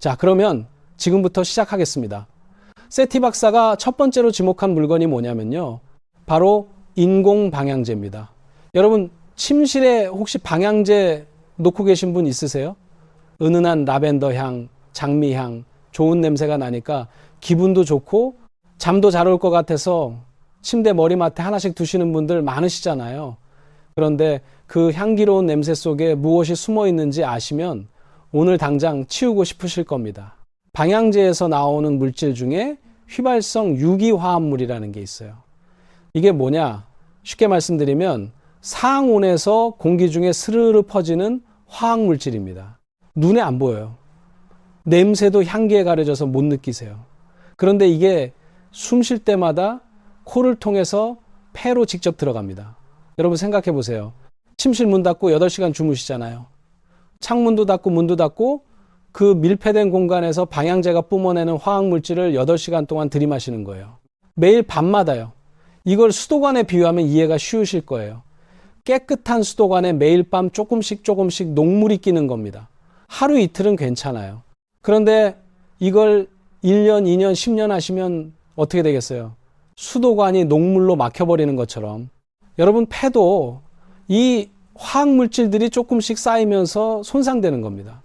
자, 그러면 지금부터 시작하겠습니다. 세티 박사가 첫 번째로 지목한 물건이 뭐냐면요. 바로 인공 방향제입니다. 여러분, 침실에 혹시 방향제 놓고 계신 분 있으세요? 은은한 라벤더 향, 장미 향, 좋은 냄새가 나니까 기분도 좋고 잠도 잘 올 것 같아서 침대 머리맡에 하나씩 두시는 분들 많으시잖아요. 그런데 그 향기로운 냄새 속에 무엇이 숨어 있는지 아시면 오늘 당장 치우고 싶으실 겁니다. 방향제에서 나오는 물질 중에 휘발성 유기화합물이라는 게 있어요. 이게 뭐냐? 쉽게 말씀드리면 상온에서 공기 중에 스르르 퍼지는 화학물질입니다. 눈에 안 보여요. 냄새도 향기에 가려져서 못 느끼세요. 그런데 이게 숨 쉴 때마다 코를 통해서 폐로 직접 들어갑니다. 여러분 생각해 보세요. 침실 문 닫고 8시간 주무시잖아요. 창문도 닫고 문도 닫고 그 밀폐된 공간에서 방향제가 뿜어내는 화학물질을 8시간 동안 들이마시는 거예요. 매일 밤마다요. 이걸 수도관에 비유하면 이해가 쉬우실 거예요. 깨끗한 수도관에 매일 밤 조금씩 녹물이 끼는 겁니다. 하루 이틀은 괜찮아요. 그런데 이걸 1년, 2년, 10년 하시면 어떻게 되겠어요? 수도관이 녹물로 막혀버리는 것처럼 여러분 폐도 이 화학물질들이 조금씩 쌓이면서 손상되는 겁니다.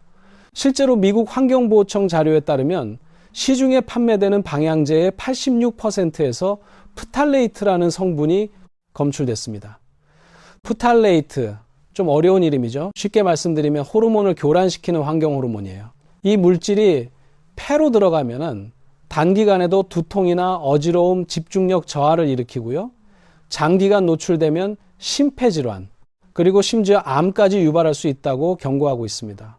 실제로 미국 환경보호청 자료에 따르면 시중에 판매되는 방향제의 86%에서 프탈레이트라는 성분이 검출됐습니다. 프탈레이트, 좀 어려운 이름이죠. 쉽게 말씀드리면 호르몬을 교란시키는 환경 호르몬이에요. 이 물질이 폐로 들어가면은 단기간에도 두통이나 어지러움, 집중력 저하를 일으키고요. 장기간 노출되면 심폐질환, 그리고 심지어 암까지 유발할 수 있다고 경고하고 있습니다.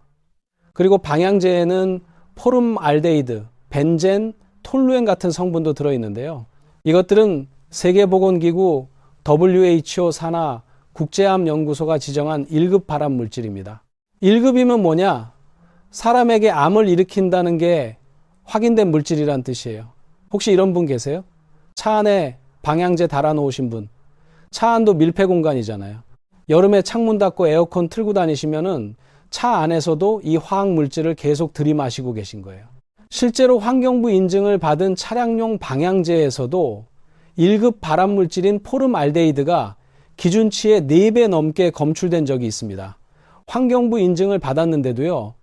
그리고 방향제에는 포름알데히드, 벤젠, 톨루엔 같은 성분도 들어있는데요. 이것들은 세계보건기구, WHO 산하, 국제암연구소가 지정한 1급 발암 물질입니다. 1급이면 뭐냐? 사람에게 암을 일으킨다는 게 확인된 물질이란 뜻이에요. 혹시 이런 분 계세요? 차 안에 방향제 달아놓으신 분. 차 안도 밀폐 공간이잖아요. 여름에 창문 닫고 에어컨 틀고 다니시면은 차 안에서도 이 화학 물질을 계속 들이마시고 계신 거예요. 실제로 환경부 인증을 받은 차량용 방향제에서도 1급 발암 물질인 포름알데히드가 기준치의 4배 넘게 검출된 적이 있습니다. 환경부 인증을 받았는데도요.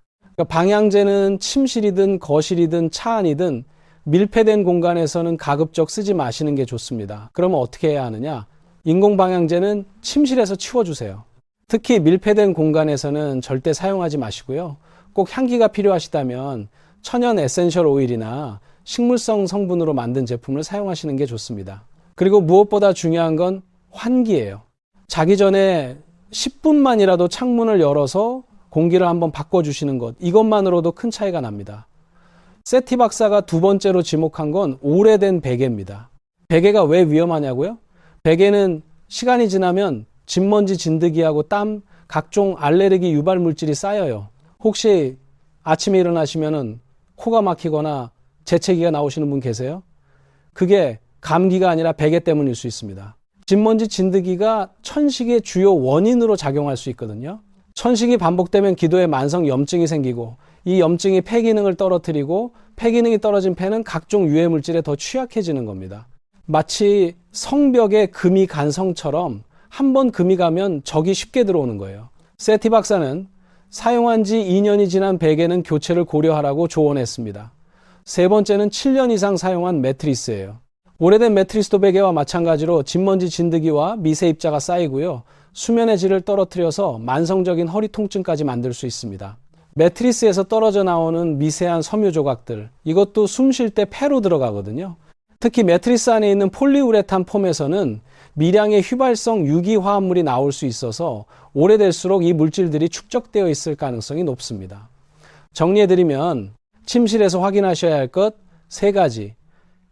방향제는 침실이든 거실이든 차 안이든 밀폐된 공간에서는 가급적 쓰지 마시는 게 좋습니다. 그러면 어떻게 해야 하느냐? 인공 방향제는 침실에서 치워주세요. 특히 밀폐된 공간에서는 절대 사용하지 마시고요. 꼭 향기가 필요하시다면 천연 에센셜 오일이나 식물성 성분으로 만든 제품을 사용하시는 게 좋습니다. 그리고 무엇보다 중요한 건 환기예요. 자기 전에 10분만이라도 창문을 열어서 공기를 한번 바꿔주시는 것, 이것만으로도 큰 차이가 납니다. 세티 박사가 두 번째로 지목한 건 오래된 베개입니다. 베개가 왜 위험하냐고요? 베개는 시간이 지나면 진먼지 진드기하고 땀, 각종 알레르기 유발 물질이 쌓여요. 혹시 아침에 일어나시면은 코가 막히거나 재채기가 나오시는 분 계세요? 그게 감기가 아니라 베개 때문일 수 있습니다. 진먼지 진드기가 천식의 주요 원인으로 작용할 수 있거든요. 천식이 반복되면 기도에 만성 염증이 생기고 이 염증이 폐 기능을 떨어뜨리고 폐 기능이 떨어진 폐는 각종 유해 물질에 더 취약해지는 겁니다. 마치 성벽에 금이 간 성처럼 한번 금이 가면 적이 쉽게 들어오는 거예요. 세티 박사는 사용한 지 2년이 지난 베개는 교체를 고려하라고 조언했습니다. 세 번째는 7년 이상 사용한 매트리스예요. 오래된 매트리스도 베개와 마찬가지로 진먼지 진드기와 미세 입자가 쌓이고요. 수면의 질을 떨어뜨려서 만성적인 허리 통증까지 만들 수 있습니다. 매트리스에서 떨어져 나오는 미세한 섬유 조각들, 이것도 숨 쉴 때 폐로 들어가거든요. 특히 매트리스 안에 있는 폴리우레탄 폼에서는 미량의 휘발성 유기화합물이 나올 수 있어서 오래될수록 이 물질들이 축적되어 있을 가능성이 높습니다. 정리해드리면 침실에서 확인하셔야 할 것 3가지.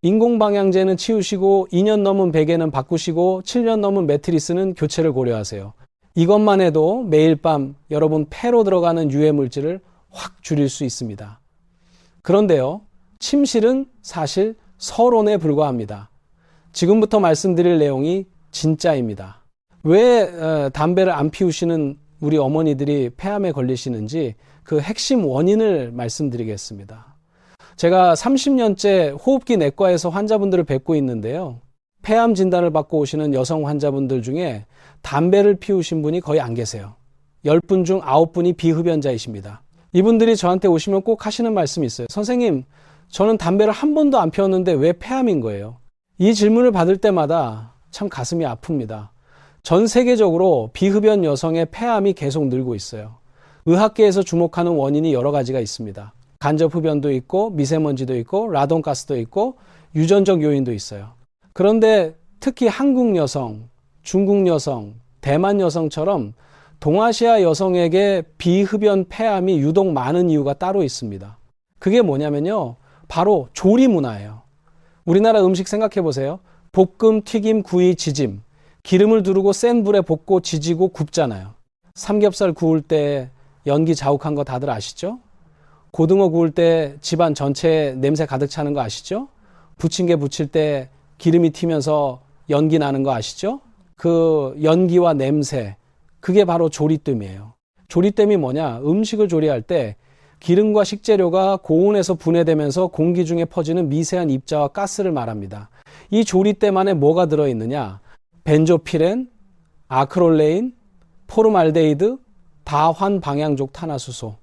인공방향제는 치우시고 2년 넘은 베개는 바꾸시고 7년 넘은 매트리스는 교체를 고려하세요. 이것만 해도 매일 밤 여러분 폐로 들어가는 유해 물질을 확 줄일 수 있습니다. 그런데요, 침실은 사실 서론에 불과합니다. 지금부터 말씀드릴 내용이 진짜입니다. 왜 담배를 안 피우시는 우리 어머니들이 폐암에 걸리시는지 그 핵심 원인을 말씀드리겠습니다. 제가 30년째 호흡기 내과에서 환자분들을 뵙고 있는데요. 폐암 진단을 받고 오시는 여성 환자분들 중에 담배를 피우신 분이 거의 안 계세요. 10분 중 9분이 비흡연자이십니다. 이분들이 저한테 오시면 꼭 하시는 말씀이 있어요. 선생님, 저는 담배를 한 번도 안 피웠는데 왜 폐암인 거예요? 이 질문을 받을 때마다 참 가슴이 아픕니다. 전 세계적으로 비흡연 여성의 폐암이 계속 늘고 있어요. 의학계에서 주목하는 원인이 여러 가지가 있습니다. 간접 흡연도 있고 미세먼지도 있고 라돈가스도 있고 유전적 요인도 있어요. 그런데 특히 한국 여성, 중국 여성, 대만 여성처럼 동아시아 여성에게 비흡연 폐암이 유독 많은 이유가 따로 있습니다. 그게 뭐냐면요. 바로 조리 문화예요. 우리나라 음식 생각해 보세요. 볶음, 튀김, 구이, 지짐. 기름을 두르고 센 불에 볶고 지지고 굽잖아요. 삼겹살 구울 때 연기 자욱한 거 다들 아시죠? 고등어 구울 때 집안 전체에 냄새 가득 차는 거 아시죠? 부침개 부칠 때 기름이 튀면서 연기 나는 거 아시죠? 그 연기와 냄새, 그게 바로 조리뜸이에요. 조리뜸이 뭐냐? 음식을 조리할 때 기름과 식재료가 고온에서 분해되면서 공기 중에 퍼지는 미세한 입자와 가스를 말합니다. 이 조리땜 안에 뭐가 들어있느냐? 벤조피렌, 아크롤레인, 포름알데히드, 다환방향족 탄화수소.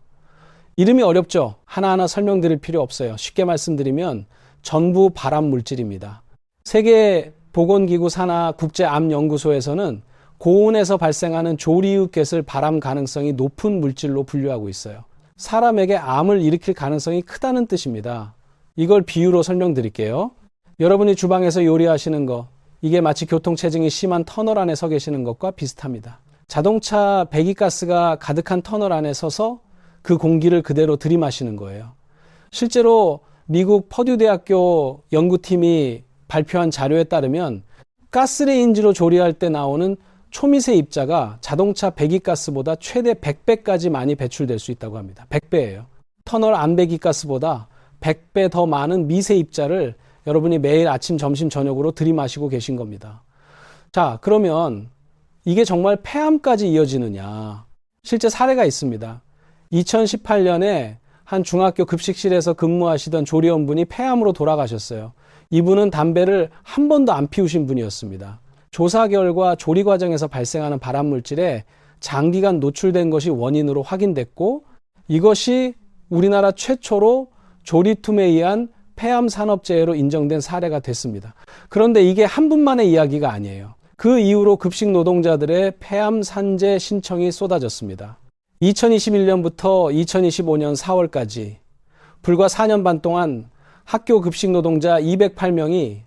이름이 어렵죠? 하나하나 설명드릴 필요 없어요. 쉽게 말씀드리면 전부 발암 물질입니다. 세계보건기구 산하 국제암연구소에서는 고온에서 발생하는 조리유켓을 발암 가능성이 높은 물질로 분류하고 있어요. 사람에게 암을 일으킬 가능성이 크다는 뜻입니다. 이걸 비유로 설명드릴게요. 여러분이 주방에서 요리하시는 거, 이게 마치 교통체증이 심한 터널 안에 서 계시는 것과 비슷합니다. 자동차 배기가스가 가득한 터널 안에 서서 그 공기를 그대로 들이마시는 거예요. 실제로 미국 퍼듀 대학교 연구팀이 발표한 자료에 따르면 가스레인지로 조리할 때 나오는 초미세 입자가 자동차 배기가스보다 최대 100배까지 많이 배출될 수 있다고 합니다. 100배예요. 터널 안 배기가스보다 100배 더 많은 미세 입자를 여러분이 매일 아침, 점심, 저녁으로 들이마시고 계신 겁니다. 자, 그러면 이게 정말 폐암까지 이어지느냐? 실제 사례가 있습니다. 2018년에 한 중학교 급식실에서 근무하시던 조리원분이 폐암으로 돌아가셨어요. 이분은 담배를 한 번도 안 피우신 분이었습니다. 조사 결과 조리 과정에서 발생하는 발암물질에 장기간 노출된 것이 원인으로 확인됐고, 이것이 우리나라 최초로 조리툼에 의한 폐암 산업재해로 인정된 사례가 됐습니다. 그런데 이게 한 분만의 이야기가 아니에요. 그 이후로 급식 노동자들의 폐암 산재 신청이 쏟아졌습니다. 2021년부터 2025년 4월까지 불과 4년 반 동안 학교 급식 노동자 208명이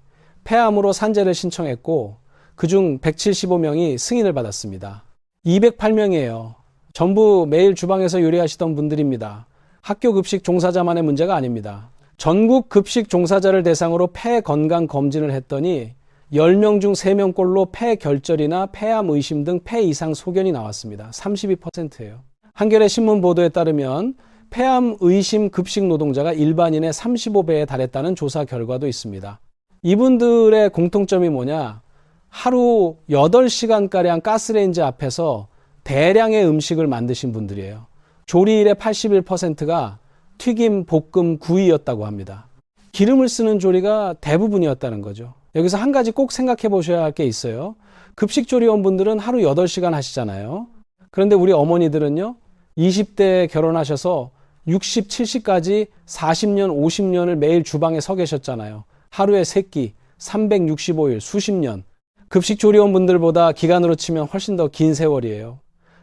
폐암으로 산재를 신청했고, 그중 175명이 승인을 받았습니다. 208명이에요. 전부 매일 주방에서 요리하시던 분들입니다. 학교 급식 종사자만의 문제가 아닙니다. 전국 급식 종사자를 대상으로 폐 건강 검진을 했더니 10명 중 3명꼴로 폐 결절이나 폐암 의심 등 폐 이상 소견이 나왔습니다. 32%예요. 한겨레 신문 보도에 따르면 폐암 의심 급식 노동자가 일반인의 35배에 달했다는 조사 결과도 있습니다. 이분들의 공통점이 뭐냐? 하루 8시간가량 가스레인지 앞에서 대량의 음식을 만드신 분들이에요. 조리일의 81%가 튀김, 볶음, 구이였다고 합니다. 기름을 쓰는 조리가 대부분이었다는 거죠. 여기서 한 가지 꼭 생각해 보셔야 할 게 있어요. 급식조리원분들은 하루 8시간 하시잖아요. 그런데 우리 어머니들은요, 20대에 결혼하셔서 60, 70까지 40년, 50년을 매일 주방에 서 계셨잖아요. 하루에 3끼, 365일, 수십 년. 급식조리원분들보다 기간으로 치면 훨씬 더 긴 세월이에요.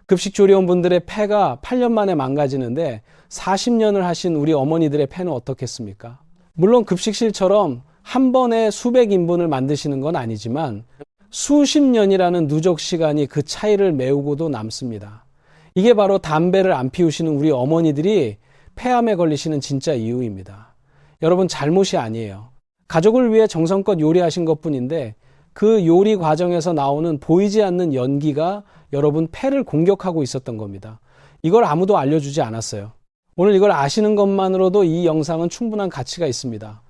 급식조리원분들의 폐가 8년 만에 망가지는데 40년을 하신 우리 어머니들의 폐는 어떻겠습니까? 물론 급식실처럼 한 번에 수백 인분을 만드시는 건 아니지만 수십 년이라는 누적 시간이 그 차이를 메우고도 남습니다. 이게 바로 담배를 안 피우시는 우리 어머니들이 폐암에 걸리시는 진짜 이유입니다. 여러분, 잘못이 아니에요. 가족을 위해 정성껏 요리하신 것뿐인데 그 요리 과정에서 나오는 보이지 않는 연기가 여러분 폐를 공격하고 있었던 겁니다. 이걸 아무도 알려주지 않았어요. 오늘 이걸 아시는 것만으로도 이 영상은 충분한 가치가 있습니다.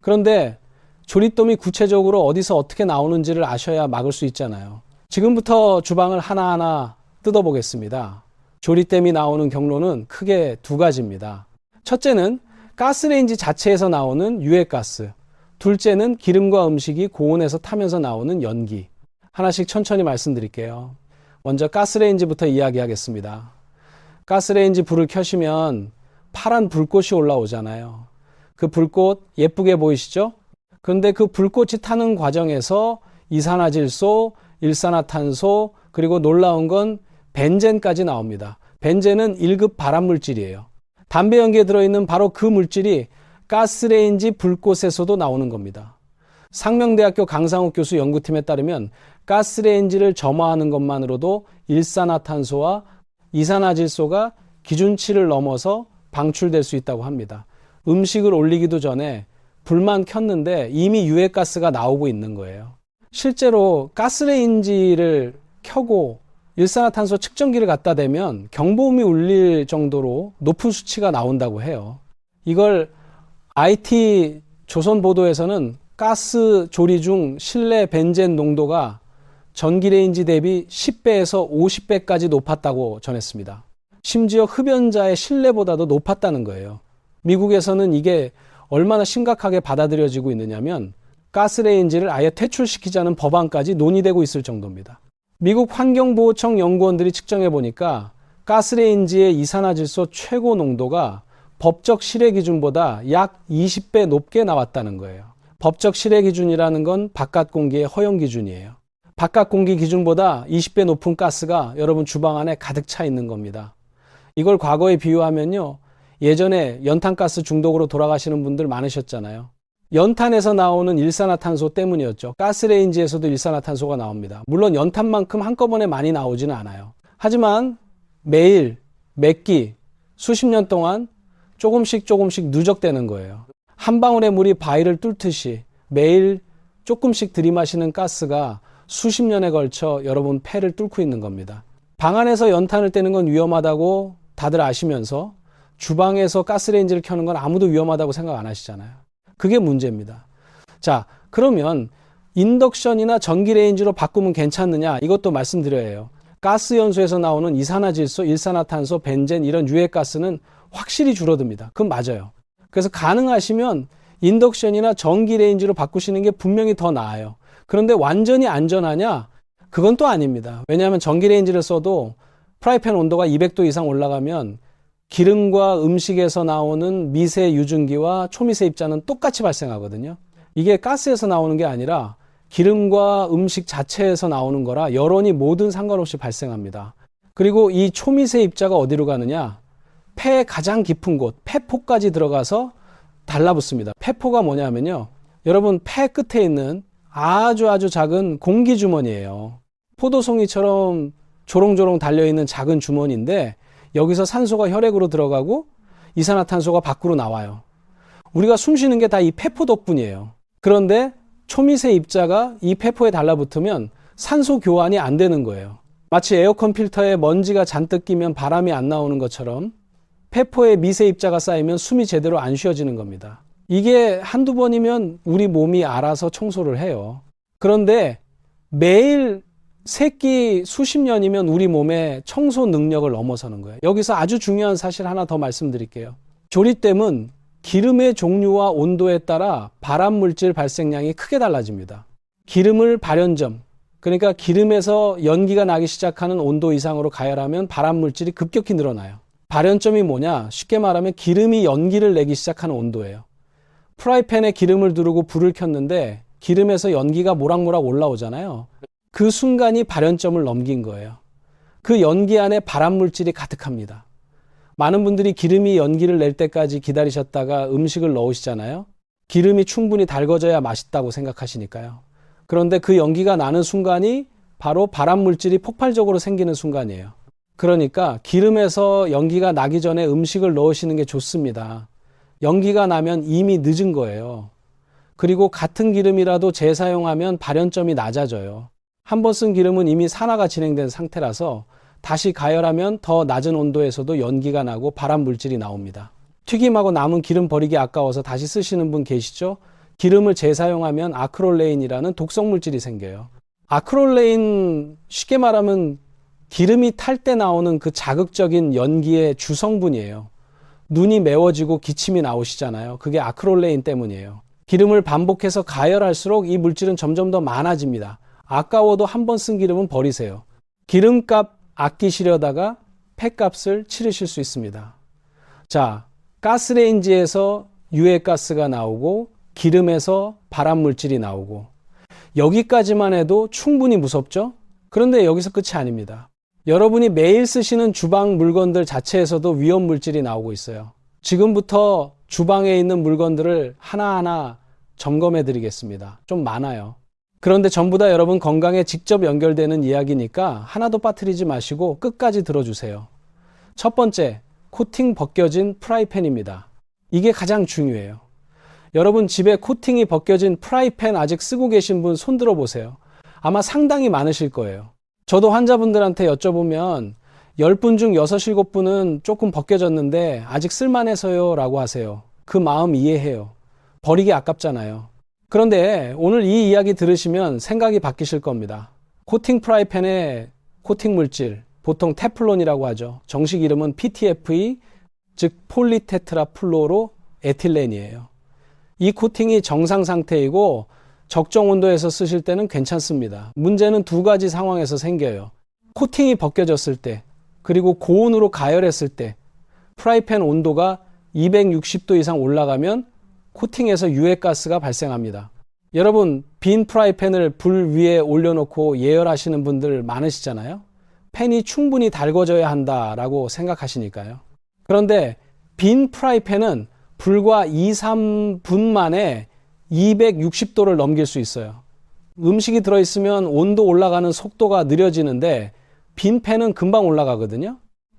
그런데 조리돔이 구체적으로 어디서 어떻게 나오는지를 아셔야 막을 수 있잖아요. 지금부터 주방을 하나하나 뜯어보겠습니다. 조리댐이 나오는 경로는 크게 두 가지입니다. 첫째는 가스레인지 자체에서 나오는 유해가스, 둘째는 기름과 음식이 고온에서 타면서 나오는 연기. 하나씩 천천히 말씀드릴게요. 먼저 가스레인지부터 이야기하겠습니다. 가스레인지 불을 켜시면 파란 불꽃이 올라오잖아요. 그 불꽃 예쁘게 보이시죠? 그런데 그 불꽃이 타는 과정에서 이산화질소, 일산화탄소, 그리고 놀라운 건 벤젠까지 나옵니다. 벤젠은 1급 발암물질이에요. 담배 연기에 들어있는 바로 그 물질이 가스레인지 불꽃에서도 나오는 겁니다. 상명대학교 강상욱 교수 연구팀에 따르면 가스레인지를 점화하는 것만으로도 일산화탄소와 이산화질소가 기준치를 넘어서 방출될 수 있다고 합니다. 음식을 올리기도 전에 불만 켰는데 이미 유해가스가 나오고 있는 거예요. 실제로 가스레인지를 켜고 일산화탄소 측정기를 갖다 대면 경보음이 울릴 정도로 높은 수치가 나온다고 해요. 이걸 IT 조선 보도에서는 가스 조리 중 실내 벤젠 농도가 전기레인지 대비 10배에서 50배까지 높았다고 전했습니다. 심지어 흡연자의 실내보다도 높았다는 거예요. 미국에서는 이게 얼마나 심각하게 받아들여지고 있느냐면 가스레인지를 아예 퇴출시키자는 법안까지 논의되고 있을 정도입니다. 미국 환경보호청 연구원들이 측정해 보니까 가스레인지의 이산화질소 최고 농도가 법적 실외 기준보다 약 20배 높게 나왔다는 거예요. 법적 실외 기준이라는 건 바깥 공기의 허용 기준이에요. 바깥 공기 기준보다 20배 높은 가스가 여러분 주방 안에 가득 차 있는 겁니다. 이걸 과거에 비유하면요. 예전에 연탄가스 중독으로 돌아가시는 분들 많으셨잖아요. 연탄에서 나오는 일산화탄소 때문이었죠. 가스레인지에서도 일산화탄소가 나옵니다. 물론 연탄만큼 한꺼번에 많이 나오지는 않아요. 하지만 매일, 몇 끼, 수십 년 동안 조금씩 누적되는 거예요. 한 방울의 물이 바위를 뚫듯이 매일 조금씩 들이마시는 가스가 수십 년에 걸쳐 여러분 폐를 뚫고 있는 겁니다. 방 안에서 연탄을 떼는 건 위험하다고 다들 아시면서 주방에서 가스레인지를 켜는 건 아무도 위험하다고 생각 안 하시잖아요. 그게 문제입니다. 자, 그러면 인덕션이나 전기레인지로 바꾸면 괜찮느냐? 이것도 말씀드려야 해요. 가스연소에서 나오는 이산화질소, 일산화탄소, 벤젠 이런 유해가스는 확실히 줄어듭니다. 그건 맞아요. 그래서 가능하시면 인덕션이나 전기레인지로 바꾸시는 게 분명히 더 나아요. 그런데 완전히 안전하냐? 그건 또 아닙니다. 왜냐하면 전기레인지를 써도 프라이팬 온도가 200도 이상 올라가면 기름과 음식에서 나오는 미세 유증기와 초미세 입자는 똑같이 발생하거든요. 이게 가스에서 나오는 게 아니라 기름과 음식 자체에서 나오는 거라 여론이 뭐든 상관없이 발생합니다. 그리고 이 초미세 입자가 어디로 가느냐? 폐의 가장 깊은 곳, 폐포까지 들어가서 달라붙습니다. 폐포가 뭐냐면요. 여러분 폐 끝에 있는 아주 작은 공기 주머니예요. 포도송이처럼 조롱조롱 달려있는 작은 주머니인데 여기서 산소가 혈액으로 들어가고 이산화탄소가 밖으로 나와요. 우리가 숨 쉬는 게 다 이 폐포 덕분이에요. 그런데 초미세 입자가 이 폐포에 달라붙으면 산소 교환이 안 되는 거예요. 마치 에어컨 필터에 먼지가 잔뜩 끼면 바람이 안 나오는 것처럼 폐포에 미세 입자가 쌓이면 숨이 제대로 안 쉬어지는 겁니다. 이게 한두 번이면 우리 몸이 알아서 청소를 해요. 그런데 매일 세끼 수십 년이면 우리 몸의 청소 능력을 넘어서는 거예요. 여기서 아주 중요한 사실 하나 더 말씀드릴게요. 조리댐은 기름의 종류와 온도에 따라 발암물질 발생량이 크게 달라집니다. 기름을 발연점, 그러니까 기름에서 연기가 나기 시작하는 온도 이상으로 가열하면 발암물질이 급격히 늘어나요. 발연점이 뭐냐? 쉽게 말하면 기름이 연기를 내기 시작하는 온도예요. 프라이팬에 기름을 두르고 불을 켰는데 기름에서 연기가 모락모락 올라오잖아요. 그 순간이 발연점을 넘긴 거예요. 그 연기 안에 발암물질이 가득합니다. 많은 분들이 기름이 연기를 낼 때까지 기다리셨다가 음식을 넣으시잖아요. 기름이 충분히 달궈져야 맛있다고 생각하시니까요. 그런데 그 연기가 나는 순간이 바로 발암물질이 폭발적으로 생기는 순간이에요. 그러니까 기름에서 연기가 나기 전에 음식을 넣으시는 게 좋습니다. 연기가 나면 이미 늦은 거예요. 그리고 같은 기름이라도 재사용하면 발연점이 낮아져요. 한 번 쓴 기름은 이미 산화가 진행된 상태라서 다시 가열하면 더 낮은 온도에서도 연기가 나고 발암물질이 나옵니다. 튀김하고 남은 기름 버리기 아까워서 다시 쓰시는 분 계시죠? 기름을 재사용하면 아크롤레인이라는 독성물질이 생겨요. 아크롤레인 쉽게 말하면 기름이 탈 때 나오는 그 자극적인 연기의 주성분이에요. 눈이 매워지고 기침이 나오시잖아요. 그게 아크롤레인 때문이에요. 기름을 반복해서 가열할수록 이 물질은 점점 더 많아집니다. 아까워도 한 번 쓴 기름은 버리세요. 기름값 아끼시려다가 폐값을 치르실 수 있습니다. 자, 가스레인지에서 유해가스가 나오고 기름에서 발암물질이 나오고 여기까지만 해도 충분히 무섭죠? 그런데 여기서 끝이 아닙니다. 여러분이 매일 쓰시는 주방 물건들 자체에서도 위험물질이 나오고 있어요. 지금부터 주방에 있는 물건들을 하나하나 점검해 드리겠습니다. 좀 많아요. 그런데 전부 다 여러분 건강에 직접 연결되는 이야기니까 하나도 빠뜨리지 마시고 끝까지 들어주세요. 첫 번째, 코팅 벗겨진 프라이팬입니다. 이게 가장 중요해요. 여러분 집에 코팅이 벗겨진 프라이팬 아직 쓰고 계신 분 손 들어보세요. 아마 상당히 많으실 거예요. 저도 환자분들한테 여쭤보면 10분 중 6, 7분은 조금 벗겨졌는데 아직 쓸만해서요 라고 하세요. 그 마음 이해해요. 버리기 아깝잖아요. 그런데 오늘 이 이야기 들으시면 생각이 바뀌실 겁니다. 코팅 프라이팬의 코팅 물질, 보통 테플론이라고 하죠. 정식 이름은 PTFE, 즉 폴리테트라플로로 에틸렌이에요. 이 코팅이 정상 상태이고 적정 온도에서 쓰실 때는 괜찮습니다. 문제는 두 가지 상황에서 생겨요. 코팅이 벗겨졌을 때, 그리고 고온으로 가열했을 때 프라이팬 온도가 260도 이상 올라가면 코팅에서 유해가스가 발생합니다. 여러분 빈 프라이팬을 불 위에 올려놓고 예열하시는 분들 많으시잖아요. 팬이 충분히 달궈져야 한다라고 생각하시니까요. 그런데 빈 프라이팬은 불과 2, 3분 만에 260도를 넘길 수 있어요. 음식이 들어있으면 온도 올라가는 속도가 느려지는데 빈 팬은 금방 올라가거든요.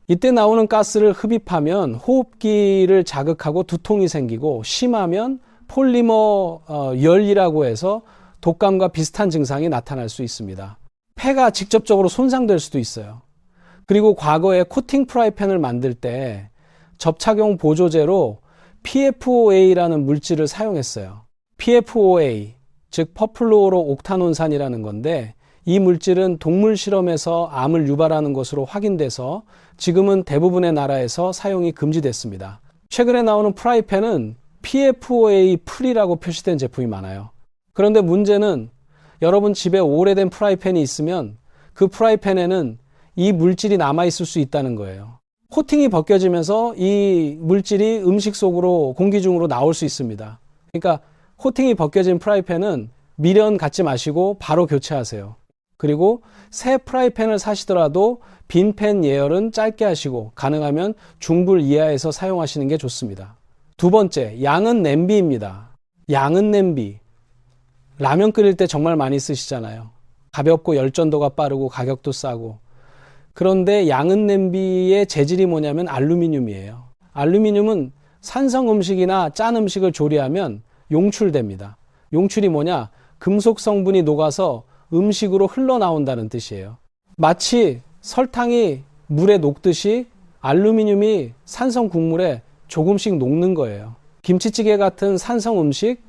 이때 나오는 가스를 흡입하면 호흡기를 자극하고 두통이 생기고 심하면 폴리머 열이라고 해서 독감과 비슷한 증상이 나타날 수 있습니다. 폐가 직접적으로 손상될 수도 있어요. 그리고 과거에 코팅 프라이팬을 만들 때 접착용 보조제로 PFOA라는 물질을 사용했어요. PFOA, 즉 퍼플루오로 옥타논산이라는 건데 이 물질은 동물 실험에서 암을 유발하는 것으로 확인돼서 지금은 대부분의 나라에서 사용이 금지됐습니다. 최근에 나오는 프라이팬은 PFOA 프리라고 표시된 제품이 많아요. 그런데 문제는 여러분 집에 오래된 프라이팬이 있으면 그 프라이팬에는 이 물질이 남아있을 수 있다는 거예요. 코팅이 벗겨지면서 이 물질이 음식 속으로 공기 중으로 나올 수 있습니다. 그러니까 코팅이 벗겨진 프라이팬은 미련 갖지 마시고 바로 교체하세요. 그리고 새 프라이팬을 사시더라도 빈팬 예열은 짧게 하시고 가능하면 중불 이하에서 사용하시는 게 좋습니다. 두 번째, 양은 냄비입니다. 양은 냄비. 라면 끓일 때 정말 많이 쓰시잖아요. 가볍고 열전도가 빠르고 가격도 싸고. 그런데 양은 냄비의 재질이 뭐냐면 알루미늄이에요. 알루미늄은 산성 음식이나 짠 음식을 조리하면 용출됩니다. 용출이 뭐냐? 금속 성분이 녹아서 음식으로 흘러나온다는 뜻이에요. 마치 설탕이 물에 녹듯이 알루미늄이 산성 국물에 조금씩 녹는 거예요. 김치찌개 같은 산성 음식,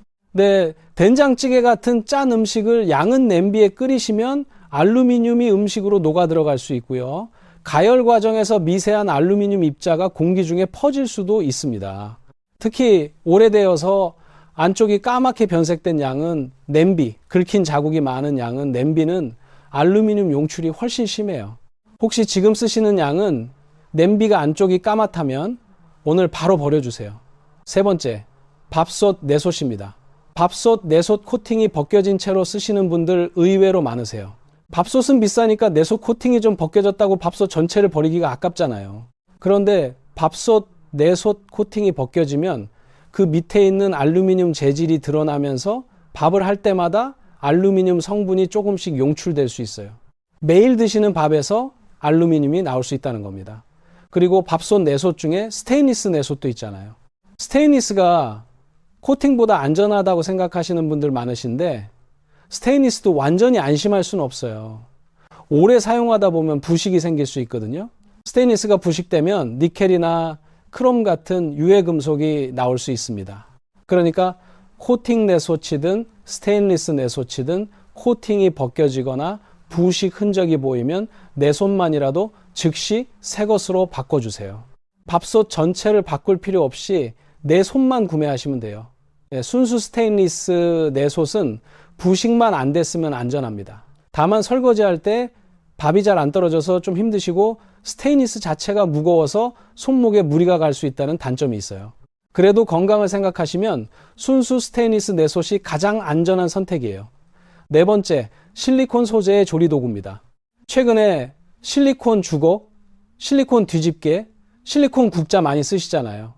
된장찌개 같은 짠 음식을 양은 냄비에 끓이시면 알루미늄이 음식으로 녹아 들어갈 수 있고요. 가열 과정에서 미세한 알루미늄 입자가 공기 중에 퍼질 수도 있습니다. 특히 오래되어서 안쪽이 까맣게 변색된 양은 냄비, 긁힌 자국이 많은 양은 냄비는 알루미늄 용출이 훨씬 심해요. 혹시 지금 쓰시는 양은 냄비가 안쪽이 까맣다면 오늘 바로 버려주세요. 세 번째, 밥솥, 내솥입니다. 밥솥, 내솥 코팅이 벗겨진 채로 쓰시는 분들 의외로 많으세요. 밥솥은 비싸니까 내솥 코팅이 좀 벗겨졌다고 밥솥 전체를 버리기가 아깝잖아요. 그런데 밥솥, 내솥 코팅이 벗겨지면 그 밑에 있는 알루미늄 재질이 드러나면서 밥을 할 때마다 알루미늄 성분이 조금씩 용출될 수 있어요. 매일 드시는 밥에서 알루미늄이 나올 수 있다는 겁니다. 그리고 밥솥, 내솥 중에 스테인리스 내솥도 있잖아요. 스테인리스가 코팅보다 안전하다고 생각하시는 분들 많으신데 스테인리스도 완전히 안심할 수는 없어요. 오래 사용하다 보면 부식이 생길 수 있거든요. 스테인리스가 부식되면 니켈이나 크롬 같은 유해 금속이 나올 수 있습니다. 그러니까 코팅 내솥이든 스테인리스 내솥이든 코팅이 벗겨지거나 부식 흔적이 보이면 내 손만이라도 즉시 새 것으로 바꿔주세요. 밥솥 전체를 바꿀 필요 없이 내 솥만 구매하시면 돼요. 순수 스테인리스 내솥은 부식만 안 됐으면 안전합니다. 다만 설거지할 때 밥이 잘 안 떨어져서 좀 힘드시고 스테인리스 자체가 무거워서 손목에 무리가 갈 수 있다는 단점이 있어요. 그래도 건강을 생각하시면 순수 스테인리스 내솥이 가장 안전한 선택이에요. 네 번째, 실리콘 소재의 조리도구입니다. 최근에 실리콘 주걱, 실리콘 뒤집개, 실리콘 국자 많이 쓰시잖아요.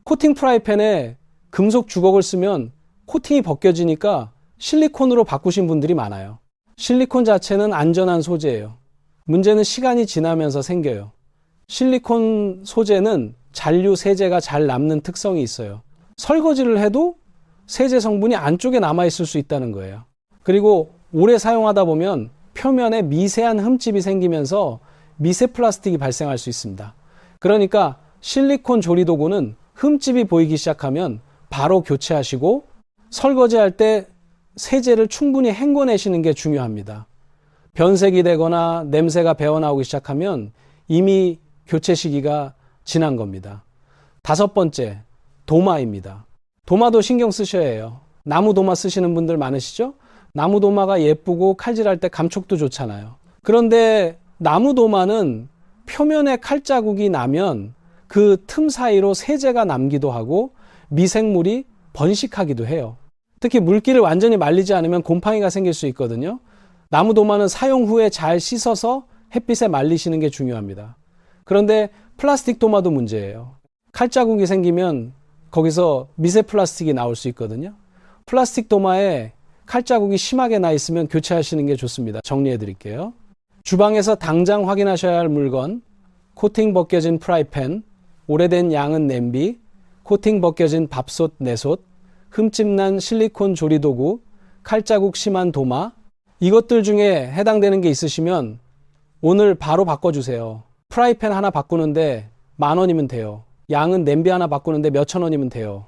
코팅 프라이팬에 금속 주걱을 쓰면 코팅이 벗겨지니까 실리콘으로 바꾸신 분들이 많아요. 실리콘 자체는 안전한 소재예요. 문제는 시간이 지나면서 생겨요. 실리콘 소재는 잔류 세제가 잘 남는 특성이 있어요. 설거지를 해도 세제 성분이 안쪽에 남아있을 수 있다는 거예요. 그리고 오래 사용하다 보면 표면에 미세한 흠집이 생기면서 미세 플라스틱이 발생할 수 있습니다. 그러니까 실리콘 조리도구는 흠집이 보이기 시작하면 바로 교체하시고 설거지할 때 세제를 충분히 헹궈내시는 게 중요합니다. 변색이 되거나 냄새가 배어나오기 시작하면 이미 교체 시기가 지난 겁니다. 다섯 번째, 도마입니다. 도마도 신경 쓰셔야 해요. 나무 도마 쓰시는 분들 많으시죠? 나무 도마가 예쁘고 칼질할 때 감촉도 좋잖아요. 그런데 나무 도마는 표면에 칼자국이 나면 그 틈 사이로 세제가 남기도 하고 미생물이 번식하기도 해요. 특히 물기를 완전히 말리지 않으면 곰팡이가 생길 수 있거든요. 나무 도마는 사용 후에 잘 씻어서 햇빛에 말리시는 게 중요합니다. 그런데 플라스틱 도마도 문제예요. 칼자국이 생기면 거기서 미세 플라스틱이 나올 수 있거든요. 플라스틱 도마에 칼자국이 심하게 나 있으면 교체하시는 게 좋습니다. 정리해 드릴게요. 주방에서 당장 확인하셔야 할 물건, 코팅 벗겨진 프라이팬, 오래된 양은 냄비, 코팅 벗겨진 밥솥 내솥, 흠집난 실리콘 조리도구, 칼자국 심한 도마, 이것들 중에 해당되는 게 있으시면 오늘 바로 바꿔주세요. 프라이팬 하나 바꾸는데 10,000원이면 돼요. 양은 냄비 하나 바꾸는데 몇천 원이면 돼요.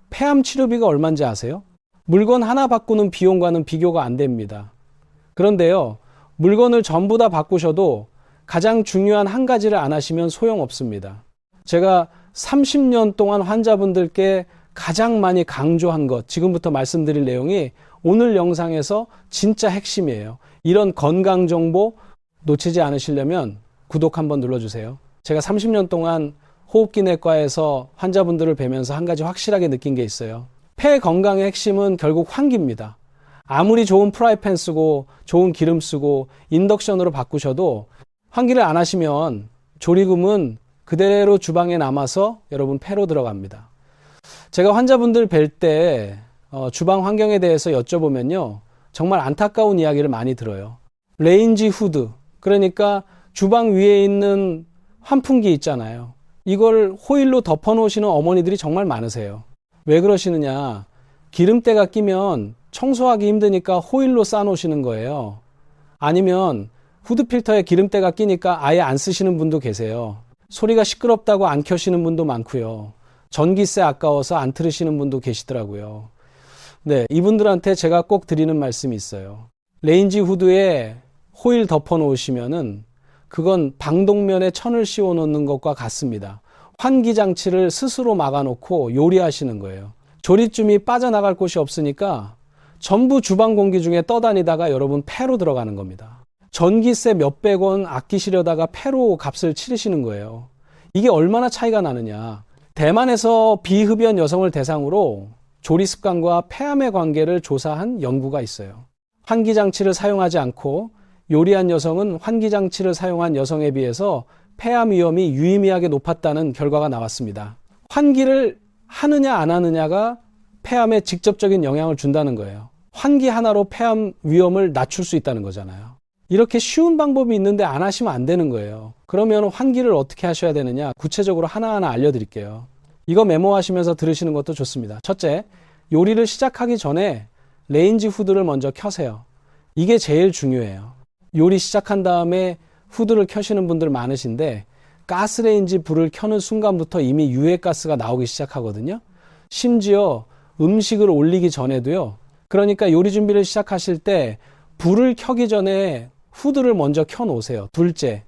폐암 치료비가 얼마인지 아세요? 물건 하나 바꾸는 비용과는 비교가 안 됩니다. 그런데요, 물건을 전부 다 바꾸셔도 가장 중요한 한 가지를 안 하시면 소용없습니다. 제가 30년 동안 환자분들께 가장 많이 강조한 것, 지금부터 말씀드릴 내용이 오늘 영상에서 진짜 핵심이에요. 이런 건강 정보 놓치지 않으시려면 구독 한번 눌러주세요. 제가 30년 동안 호흡기 내과에서 환자분들을 뵈면서 한 가지 확실하게 느낀 게 있어요. 폐 건강의 핵심은 결국 환기입니다. 아무리 좋은 프라이팬 쓰고 좋은 기름 쓰고 인덕션으로 바꾸셔도 환기를 안 하시면 조리금은 그대로 주방에 남아서 여러분 폐로 들어갑니다. 제가 환자분들 뵐 때 주방 환경에 대해서 여쭤보면요, 정말 안타까운 이야기를 많이 들어요. 레인지 후드, 그러니까 주방 위에 있는 환풍기 있잖아요. 이걸 호일로 덮어 놓으시는 어머니들이 정말 많으세요. 왜 그러시느냐, 기름때가 끼면 청소하기 힘드니까 호일로 쌓아 놓으시는 거예요. 아니면 후드 필터에 기름때가 끼니까 아예 안 쓰시는 분도 계세요. 소리가 시끄럽다고 안 켜시는 분도 많고요. 전기세 아까워서 안 틀으시는 분도 계시더라고요. 네, 이분들한테 제가 꼭 드리는 말씀이 있어요. 레인지 후드에 호일 덮어 놓으시면은 그건 방독면에 천을 씌워 놓는 것과 같습니다. 환기 장치를 스스로 막아 놓고 요리하시는 거예요. 조리쯤이 빠져나갈 곳이 없으니까 전부 주방 공기 중에 떠다니다가 여러분 폐로 들어가는 겁니다. 전기세 몇백 원 아끼시려다가 폐로 값을 치르시는 거예요. 이게 얼마나 차이가 나느냐. 대만에서 비흡연 여성을 대상으로 조리 습관과 폐암의 관계를 조사한 연구가 있어요. 환기 장치를 사용하지 않고 요리한 여성은 환기 장치를 사용한 여성에 비해서 폐암 위험이 유의미하게 높았다는 결과가 나왔습니다. 환기를 하느냐 안 하느냐가 폐암에 직접적인 영향을 준다는 거예요. 환기 하나로 폐암 위험을 낮출 수 있다는 거잖아요. 이렇게 쉬운 방법이 있는데 안 하시면 안 되는 거예요. 그러면 환기를 어떻게 하셔야 되느냐, 구체적으로 하나하나 알려드릴게요. 이거 메모하시면서 들으시는 것도 좋습니다. 첫째, 요리를 시작하기 전에 레인지 후드를 먼저 켜세요. 이게 제일 중요해요. 요리 시작한 다음에 후드를 켜시는 분들 많으신데 가스레인지 불을 켜는 순간부터 이미 유해가스가 나오기 시작하거든요. 심지어 음식을 올리기 전에도요. 그러니까 요리 준비를 시작하실 때 불을 켜기 전에 후드를 먼저 켜 놓으세요. 둘째,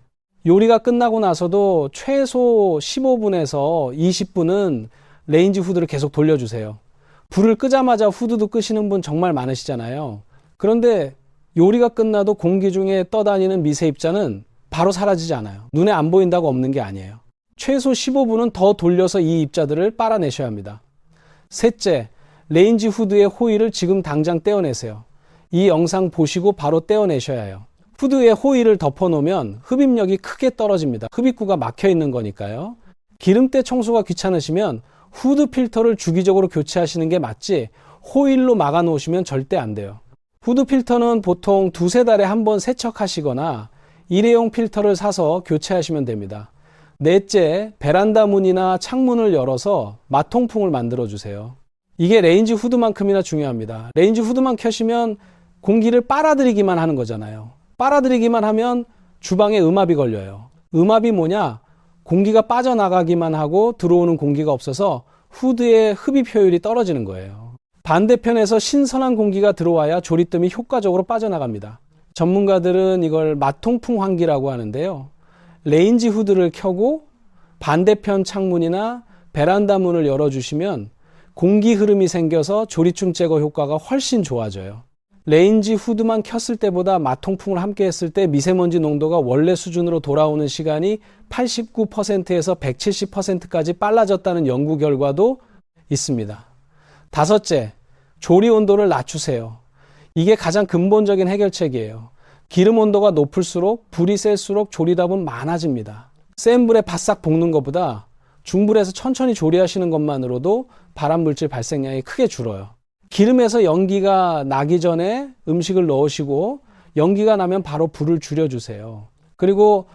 요리가 끝나고 나서도 최소 15분에서 20분은 레인지 후드를 계속 돌려주세요. 불을 끄자마자 후드도 끄시는 분 정말 많으시잖아요. 그런데 요리가 끝나도 공기 중에 떠다니는 미세 입자는 바로 사라지지 않아요. 눈에 안 보인다고 없는 게 아니에요. 최소 15분은 더 돌려서 이 입자들을 빨아내셔야 합니다. 셋째, 레인지 후드의 호일을 지금 당장 떼어내세요. 이 영상 보시고 바로 떼어내셔야 해요. 후드에 호일을 덮어놓으면 흡입력이 크게 떨어집니다. 흡입구가 막혀 있는 거니까요. 기름때 청소가 귀찮으시면 후드 필터를 주기적으로 교체하시는 게 맞지 호일로 막아 놓으시면 절대 안 돼요. 후드 필터는 보통 두세 달에 한 번 세척하시거나 일회용 필터를 사서 교체하시면 됩니다. 넷째, 베란다 문이나 창문을 열어서 마통풍을 만들어 주세요. 이게 레인지 후드만큼이나 중요합니다. 레인지 후드만 켜시면 공기를 빨아들이기만 하는 거잖아요. 빨아들이기만 하면 주방에 음압이 걸려요. 음압이 뭐냐? 공기가 빠져나가기만 하고 들어오는 공기가 없어서 후드의 흡입 효율이 떨어지는 거예요. 반대편에서 신선한 공기가 들어와야 조리뜸이 효과적으로 빠져나갑니다. 전문가들은 이걸 마통풍 환기라고 하는데요. 레인지 후드를 켜고 반대편 창문이나 베란다 문을 열어주시면 공기 흐름이 생겨서 조리충 제거 효과가 훨씬 좋아져요. 레인지 후드만 켰을 때보다 마통풍을 함께 했을 때 미세먼지 농도가 원래 수준으로 돌아오는 시간이 89%에서 170%까지 빨라졌다는 연구 결과도 있습니다. 다섯째, 조리 온도를 낮추세요. 이게 가장 근본적인 해결책이에요. 기름 온도가 높을수록 불이 셀수록 조리답은 많아집니다. 센 불에 바싹 볶는 것보다 중불에서 천천히 조리하시는 것만으로도 발암물질 발생량이 크게 줄어요. 기름에서 연기가 나기 전에 음식을 넣으시고 연기가 나면 바로 불을 줄여주세요. 그리고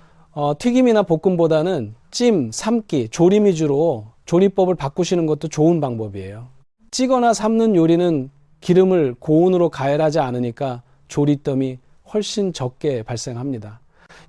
튀김이나 볶음보다는 찜, 삶기, 조림 위주로 조리법을 바꾸시는 것도 좋은 방법이에요. 찌거나 삶는 요리는 기름을 고온으로 가열하지 않으니까 조리뜸이 훨씬 적게 발생합니다.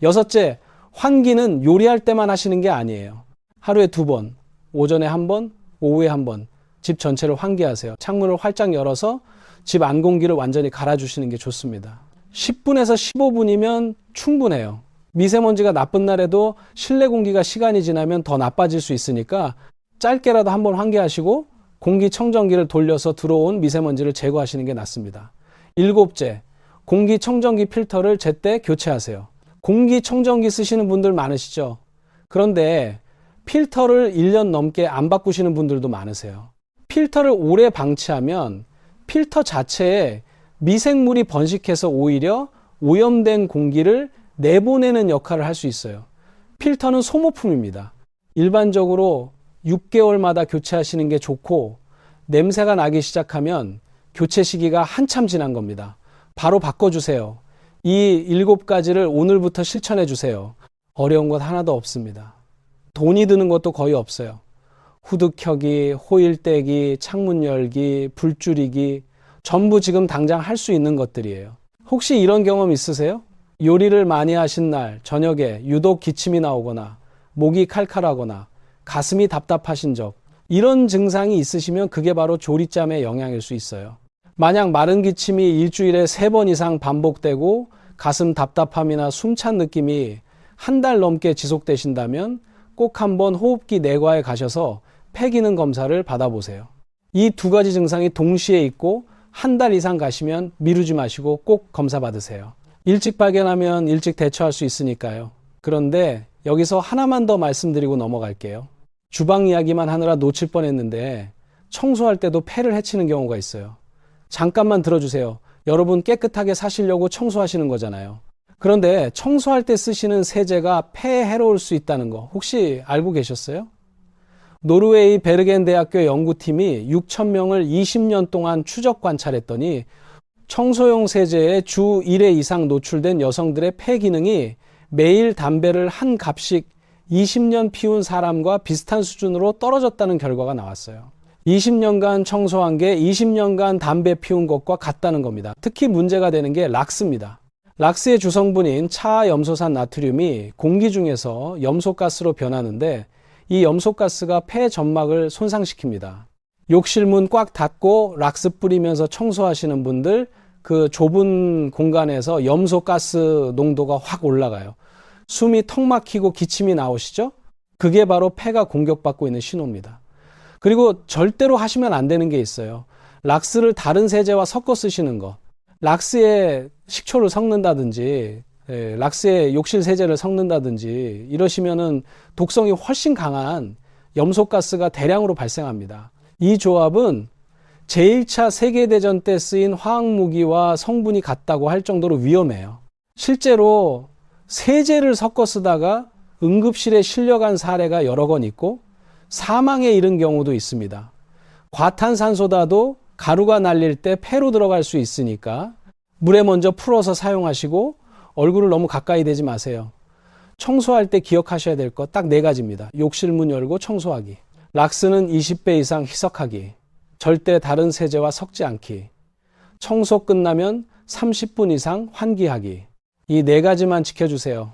여섯째, 환기는 요리할 때만 하시는 게 아니에요. 하루에 2번, 오전에 1번, 오후에 1번 집 전체를 환기하세요. 창문을 활짝 열어서 집 안 공기를 완전히 갈아주시는 게 좋습니다. 10분에서 15분이면 충분해요. 미세먼지가 나쁜 날에도 실내 공기가 시간이 지나면 더 나빠질 수 있으니까 짧게라도 한번 환기하시고 공기청정기를 돌려서 들어온 미세먼지를 제거하시는 게 낫습니다. 일곱째, 공기청정기 필터를 제때 교체하세요. 공기청정기 쓰시는 분들 많으시죠? 그런데 필터를 1년 넘게 안 바꾸시는 분들도 많으세요. 필터를 오래 방치하면 필터 자체에 미생물이 번식해서 오히려 오염된 공기를 내보내는 역할을 할 수 있어요. 필터는 소모품입니다. 일반적으로 6개월마다 교체하시는 게 좋고 냄새가 나기 시작하면 교체 시기가 한참 지난 겁니다. 바로 바꿔주세요. 이 7가지를 오늘부터 실천해 주세요. 어려운 것 하나도 없습니다. 돈이 드는 것도 거의 없어요. 후드 켜기, 호일 떼기, 창문 열기, 불 줄이기 전부 지금 당장 할 수 있는 것들이에요. 혹시 이런 경험 있으세요? 요리를 많이 하신 날 저녁에 유독 기침이 나오거나 목이 칼칼하거나 가슴이 답답하신 적 이런 증상이 있으시면 그게 바로 조리짬의 영향일 수 있어요. 만약 마른 기침이 일주일에 3번 이상 반복되고 가슴 답답함이나 숨찬 느낌이 한 달 넘게 지속되신다면 꼭 한번 호흡기 내과에 가셔서 폐 기능 검사를 받아보세요. 이 2가지 증상이 동시에 있고 한 달 이상 가시면 미루지 마시고 꼭 검사 받으세요. 일찍 발견하면 일찍 대처할 수 있으니까요. 그런데 여기서 하나만 더 말씀드리고 넘어갈게요. 주방 이야기만 하느라 놓칠 뻔했는데 청소할 때도 폐를 해치는 경우가 있어요. 잠깐만 들어주세요. 여러분 깨끗하게 사시려고 청소하시는 거잖아요. 그런데 청소할 때 쓰시는 세제가 폐에 해로울 수 있다는 거 혹시 알고 계셨어요? 노르웨이 베르겐 대학교 연구팀이 6,000명을 20년 동안 추적 관찰했더니 청소용 세제에 주 1회 이상 노출된 여성들의 폐 기능이 매일 담배를 한 갑씩 20년 피운 사람과 비슷한 수준으로 떨어졌다는 결과가 나왔어요. 20년간 청소한 게 20년간 담배 피운 것과 같다는 겁니다. 특히 문제가 되는 게 락스입니다. 락스의 주성분인 차염소산 나트륨이 공기 중에서 염소가스로 변하는데 이 염소가스가 폐 점막을 손상시킵니다. 욕실문 꽉 닫고 락스 뿌리면서 청소하시는 분들 그 좁은 공간에서 염소 가스 농도가 확 올라가요. 숨이 턱 막히고 기침이 나오시죠? 그게 바로 폐가 공격받고 있는 신호입니다. 그리고 절대로 하시면 안 되는 게 있어요. 락스를 다른 세제와 섞어 쓰시는 것. 락스에 식초를 섞는다든지 락스에 욕실 세제를 섞는다든지 이러시면은 독성이 훨씬 강한 염소가스가 대량으로 발생합니다. 이 조합은 제1차 세계대전 때 쓰인 화학무기와 성분이 같다고 할 정도로 위험해요. 실제로 세제를 섞어 쓰다가 응급실에 실려간 사례가 여러 건 있고 사망에 이른 경우도 있습니다. 과탄산소다도 가루가 날릴 때 폐로 들어갈 수 있으니까 물에 먼저 풀어서 사용하시고 얼굴을 너무 가까이 대지 마세요. 청소할 때 기억하셔야 될 것 딱 4가지입니다. 욕실 문 열고 청소하기. 락스는 20배 이상 희석하기. 절대 다른 세제와 섞지 않기. 청소 끝나면 30분 이상 환기하기. 이 4가지만 지켜주세요.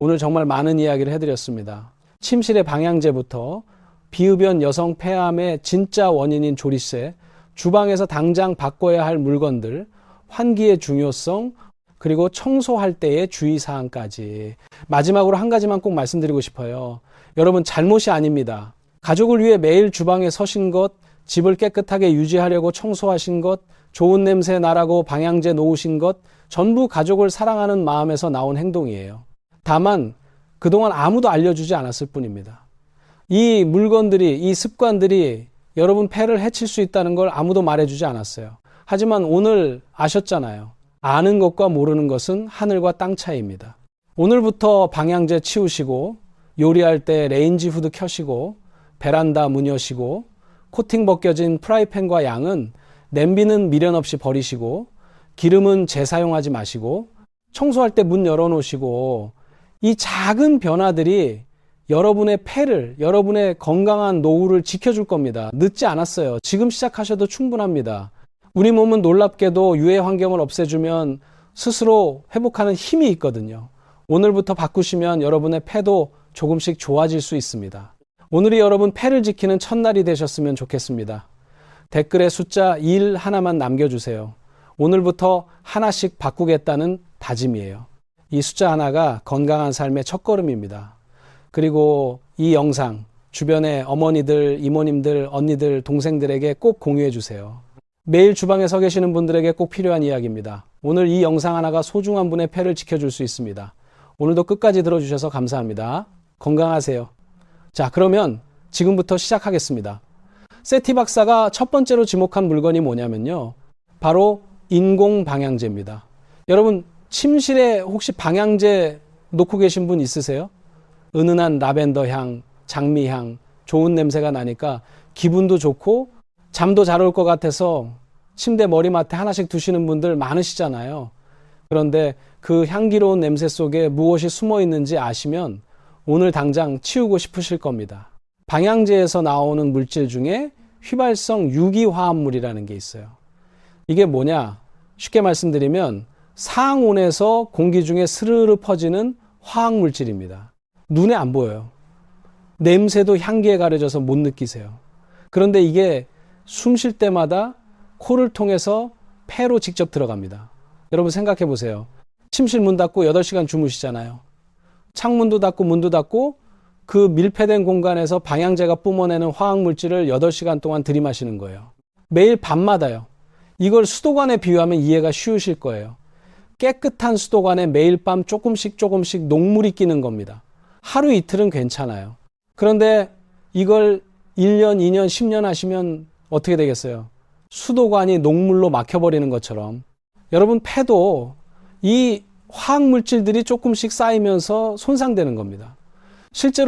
오늘 정말 많은 이야기를 해드렸습니다. 침실의 방향제부터 비흡연 여성 폐암의 진짜 원인인 조리세, 주방에서 당장 바꿔야 할 물건들, 환기의 중요성, 그리고 청소할 때의 주의사항까지. 마지막으로 한 가지만 꼭 말씀드리고 싶어요. 여러분, 잘못이 아닙니다. 가족을 위해 매일 주방에 서신 것, 집을 깨끗하게 유지하려고 청소하신 것, 좋은 냄새 나라고 방향제 놓으신 것, 전부 가족을 사랑하는 마음에서 나온 행동이에요. 다만 그동안 아무도 알려주지 않았을 뿐입니다. 이 물건들이, 이 습관들이 여러분 폐를 해칠 수 있다는 걸 아무도 말해주지 않았어요. 하지만 오늘 아셨잖아요. 아는 것과 모르는 것은 하늘과 땅 차이입니다. 오늘부터 방향제 치우시고 요리할 때 레인지 후드 켜시고 베란다 문 여시고 코팅 벗겨진 프라이팬과 양은 냄비는 미련 없이 버리시고 기름은 재사용하지 마시고 청소할 때 문 열어놓으시고 이 작은 변화들이 여러분의 폐를, 여러분의 건강한 노후를 지켜줄 겁니다. 늦지 않았어요. 지금 시작하셔도 충분합니다. 우리 몸은 놀랍게도 유해 환경을 없애주면 스스로 회복하는 힘이 있거든요. 오늘부터 바꾸시면 여러분의 폐도 조금씩 좋아질 수 있습니다. 오늘이 여러분 폐를 지키는 첫날이 되셨으면 좋겠습니다. 댓글에 숫자 1 하나만 남겨주세요. 오늘부터 하나씩 바꾸겠다는 다짐이에요. 이 숫자 하나가 건강한 삶의 첫걸음입니다. 그리고 이 영상 주변의 어머니들, 이모님들, 언니들, 동생들에게 꼭 공유해 주세요. 매일 주방에 서 계시는 분들에게 꼭 필요한 이야기입니다. 오늘 이 영상 하나가 소중한 분의 폐를 지켜줄 수 있습니다. 오늘도 끝까지 들어주셔서 감사합니다. 건강하세요. 자, 그러면 지금부터 시작하겠습니다. 세티 박사가 첫 번째로 지목한 물건이 뭐냐면요. 바로 인공 방향제입니다. 여러분, 침실에 혹시 방향제 놓고 계신 분 있으세요? 은은한 라벤더 향, 장미 향, 좋은 냄새가 나니까 기분도 좋고 잠도 잘 올 것 같아서 침대 머리맡에 하나씩 두시는 분들 많으시잖아요. 그런데 그 향기로운 냄새 속에 무엇이 숨어 있는지 아시면 오늘 당장 치우고 싶으실 겁니다. 방향제에서 나오는 물질 중에 휘발성 유기화합물이라는 게 있어요. 이게 뭐냐? 쉽게 말씀드리면 상온에서 공기 중에 스르르 퍼지는 화학물질입니다. 눈에 안 보여요. 냄새도 향기에 가려져서 못 느끼세요. 그런데 이게 숨 쉴 때마다 코를 통해서 폐로 직접 들어갑니다. 여러분 생각해 보세요. 침실 문 닫고 8시간 주무시잖아요. 창문도 닫고 문도 닫고 그 밀폐된 공간에서 방향제가 뿜어내는 화학물질을 8시간 동안 들이마시는 거예요. 매일 밤마다요. 이걸 수도관에 비유하면 이해가 쉬우실 거예요. 깨끗한 수도관에 매일 밤 조금씩 녹물이 끼는 겁니다. 하루 이틀은 괜찮아요. 그런데 이걸 1년, 2년, 10년 하시면 어떻게 되겠어요? 수도관이 녹물로 막혀버리는 것처럼 여러분 폐도 이 화학물질들이 조금씩 쌓이면서 손상되는 겁니다. 실제로